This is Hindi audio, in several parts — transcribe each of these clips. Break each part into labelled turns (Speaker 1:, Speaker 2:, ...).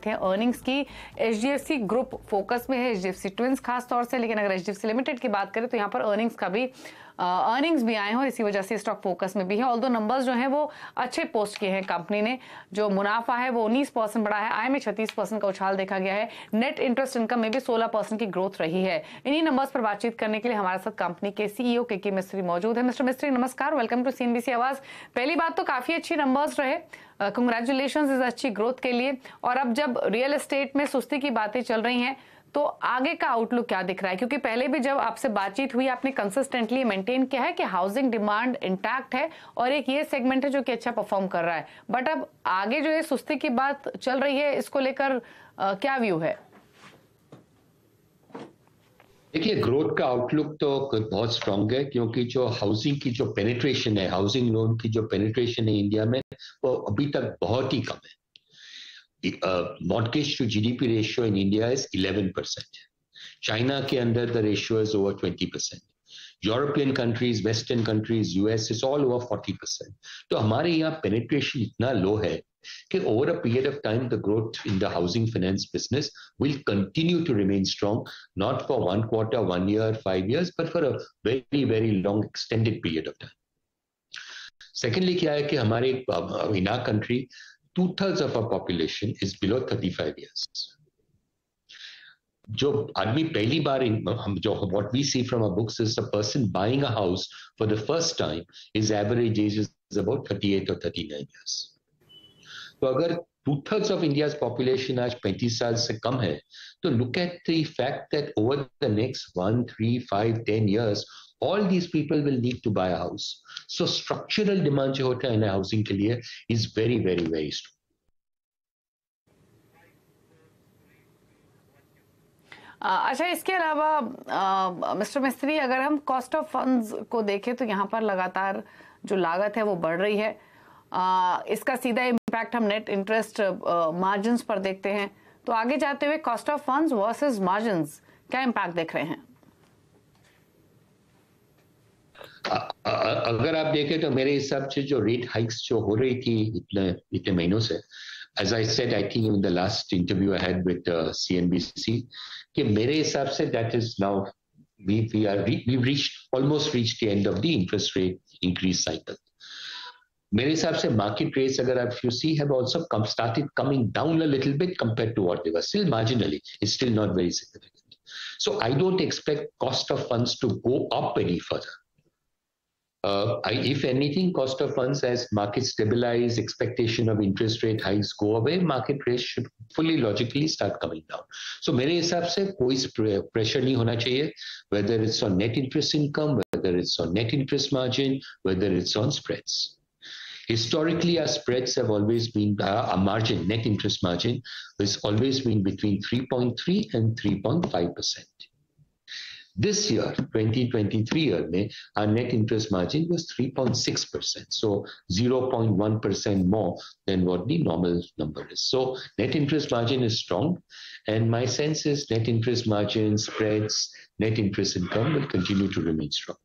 Speaker 1: थे अर्निंग्स की। एचडीएफसी ग्रुप फोकस में है, एचडीएफसी ट्विंस खास तौर से, लेकिन अगर एचडीएफसी लिमिटेड की बात करें तो यहाँ पर अर्निंग्स भी आए हैं और इसी वजह से स्टॉक फोकस में भी है। ऑल्दो नंबर्स जो हैं वो अच्छे पोस्ट किए हैं कंपनी ने। जो मुनाफा है वो 19% बढ़ा है, आय में 36% का उछाल देखा गया है, नेट इंटरेस्ट इनकम में भी 16% की ग्रोथ रही है। इन्हीं नंबर्स पर बातचीत करने के लिए हमारे साथ कंपनी के सीईओ के मिस्त्री मौजूद है। मिस्टर मिस्त्री नमस्कार, वेलकम टू सीएनबीसी आवाज। पहली बात तो काफी अच्छी नंबर्स रहे, कंग्रेचुलेशंस इस अच्छी ग्रोथ के लिए। और अब जब रियल एस्टेट में सुस्ती की बातें चल रही हैं तो आगे का आउटलुक क्या दिख रहा है? क्योंकि पहले भी जब आपसे बातचीत हुई आपने कंसिस्टेंटली मेंटेन किया है कि हाउसिंग डिमांड इंटैक्ट है और एक ये सेगमेंट है जो कि अच्छा परफॉर्म कर रहा है, बट अब आगे जो ये सुस्ती की बात चल रही है इसको लेकर क्या व्यू है?
Speaker 2: देखिए, ग्रोथ का आउटलुक तो बहुत स्ट्रांग है, क्योंकि जो हाउसिंग की जो पेनिट्रेशन है, हाउसिंग लोन की जो पेनिट्रेशन है इंडिया में, वो अभी तक बहुत ही कम है। Mortgage to GDP ratio in India is 11%. China के अंदर the ratio is over 20%. European countries, Western countries, US is all over 40%. तो हमारे यहाँ penetration इतना low है कि over a period of time the growth in the housing finance business will continue to remain strong, not for 1 quarter, 1 year, 5 years, but for a very, very long extended period of time. Secondly, क्या है कि हमारे in our country 2/3 of our population is below 35 years. जो आदमी पहली बार what we see from our books is a person buying a house for the first time, his average age is about 38 or 39 years. तो अगर 2/3 of India's population आज 35 साल से कम है, तो look at the fact that over the next 1, 3, 5, 10 years, all these people will need to buy a house. So structural demand जो होता है ना housing के लिए is very, very, very strong.
Speaker 1: अच्छा, इसके अलावा मिस्टर मिस्त्री, अगर हम कॉस्ट ऑफ फंड्स को देखें तो यहाँ पर लगातार जो लागत है वो बढ़ रही है। इसका सीधा इम्पैक्ट हम नेट इंटरेस्ट मार्जिन्स पर देखते हैं। तो आगे जाते हुए cost of funds versus margins क्या इम्पैक्ट देख रहे हैं?
Speaker 2: अगर आप देखें तो मेरे हिसाब से जो रेट हाइक्स जो हो रही थी इतने महीनों से, as I said, I think in the last interview I had with CNBC, कि मेरे हिसाब से that is now we've almost reached the end of the interest rate increase cycle. मेरे हिसाब से market rates, अगर आप you see, have also started coming down a little bit compared to what they were. Still marginally, it's still not very significant. So I don't expect cost of funds to go up any further. If anything, cost of funds, as markets stabilize, expectation of interest rate hikes go away, market rates should fully logically start coming down. So मेरे हिसाब से कोई pressure नहीं होना चाहिए, whether it's on net interest income, whether it's on net interest margin, whether it's on spreads. Historically, our spreads have always been, our margin, net interest margin, has always been between 3.3 and 3.5%. This year, 2023 year में, our net interest margin was 3.6%. So 0.1% more than what the normal number is. So net interest margin is strong. And my sense is net interest margin, spreads, net interest income will continue to remain strong.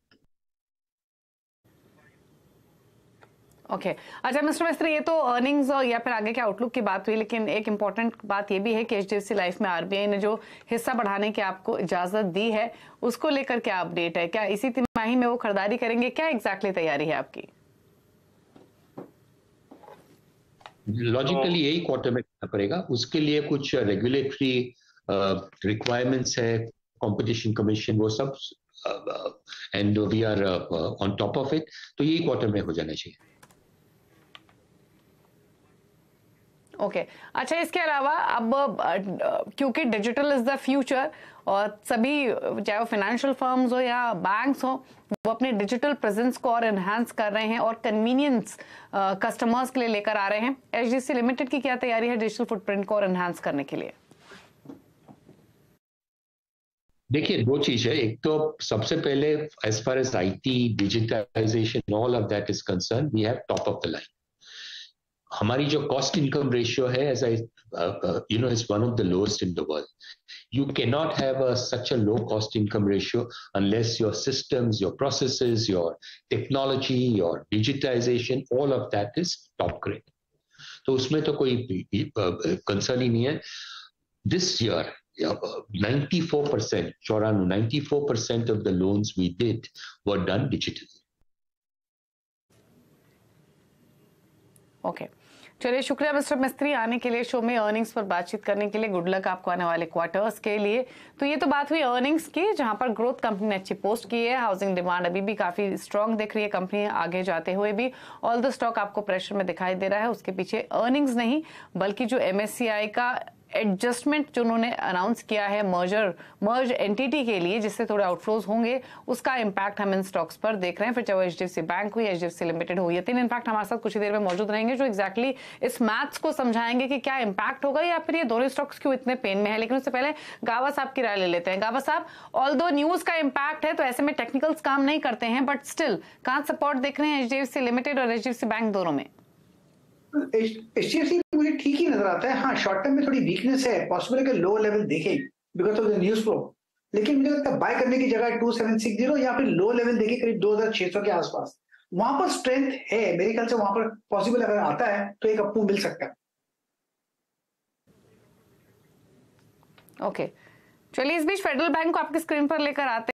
Speaker 1: Okay अच्छा मिस्टर मिस्त्री, ये तो अर्निंग्स या फिर आगे के आउटलुक की बात हुई, लेकिन एक इम्पॉर्टेंट बात ये भी है कि एचडीएफसी लाइफ में आरबीआई ने जो हिस्सा बढ़ाने की आपको इजाजत दी है उसको लेकर क्या अपडेट है? क्या इसी तिमाही में वो खरीदारी करेंगे? क्या एग्जैक्टली तैयारी है आपकी?
Speaker 2: लॉजिकली यही क्वार्टर में करना पड़ेगा। उसके लिए कुछ रेगुलेटरी रिक्वायरमेंट्स है, कंपटीशन कमीशन, वो सब, and we are on top of it. तो यही क्वार्टर में हो जाना चाहिए।
Speaker 1: ओके अच्छा, इसके अलावा अब क्योंकि डिजिटल इज द फ्यूचर और सभी, चाहे वो फाइनेंशियल फर्म्स हो या बैंक्स हो, वो अपने डिजिटल प्रेजेंस को और एनहांस कर रहे हैं और कन्वीनियंस कस्टमर्स के लिए लेकर आ रहे हैं। एचडीएफसी लिमिटेड की क्या तैयारी है डिजिटल फुटप्रिंट को और एनहांस करने के लिए?
Speaker 2: देखिए, दो चीज है। एक तो सबसे पहले, as far as IT, digitization, all of that is concern, we have top of the line. हमारी जो कॉस्ट इनकम रेशियो है, as I is one of the lowest in the world. You cannot have such a low cost income ratio unless your systems, your processes, your technology, your digitization, all of that is top grade. तो उसमें तो कोई कंसर्न ही नहीं है. This year 94%, 94% of the loans we did were done digitally.
Speaker 1: Okay चलिए, शुक्रिया मिस्टर मिस्त्री आने के लिए शो में, अर्निंग्स पर बातचीत करने के लिए. गुड लक आपको आने वाले क्वार्टर्स के लिए. तो ये तो बात हुई अर्निंग्स की, जहां पर ग्रोथ कंपनी ने अच्छी पोस्ट की है. हाउसिंग डिमांड अभी भी काफी स्ट्रांग दिख रही है कंपनी आगे जाते हुए भी. ऑल द स्टॉक आपको प्रेशर में दिखाई दे रहा है. उसके पीछे अर्निंग्स नहीं बल्कि जो MSCI का एडजस्टमेंट जो उन्होंने अनाउंस किया है मर्ज एंटिटी के लिए, जिससे थोड़े आउटफ्लोज होंगे, उसका इंपैक्ट हम इन स्टॉक्स पर देख रहे हैं. फिर चाहे वो HDFC बैंक हुई, HDFC लिमिटेड हो, ये तीन इनफैक्ट हमारे साथ कुछ ही देर में मौजूद रहेंगे जो एग्जैक्टली इस मैथ्स को समझाएंगे कि क्या इंपैक्ट होगा या फिर ये दोनों स्टॉक्स क्यों इतने पेन में है. लेकिन उससे पहले गावा साहब की राय ले लेते हैं. गावा साहब, ऑल्दो न्यूज का इंपैक्ट है तो ऐसे में टेक्निकल्स काम नहीं करते हैं, बट स्टिल कहां सपोर्ट देख रहे हैं HDFC लिमिटेड और HDFC बैंक दोनों में?
Speaker 3: HDFC मुझे ठीक ही नजर आता है. हाँ, शॉर्ट टर्म में थोड़ी वीकनेस है, पॉसिबल है कि लो लेवल देखे because of the news flow. लेकिन मुझे लगता है बाय करने की जगह 2760 या फिर लो लेवल देखे करीब 2600 के आसपास, वहां पर स्ट्रेंथ है मेरे ख्याल से. वहां पर पॉसिबल अगर आता है तो एक अप्पू मिल सकता है.
Speaker 1: ओके चलिए, इस बीच फेडरल बैंक को आपकी स्क्रीन पर लेकर आते हैं.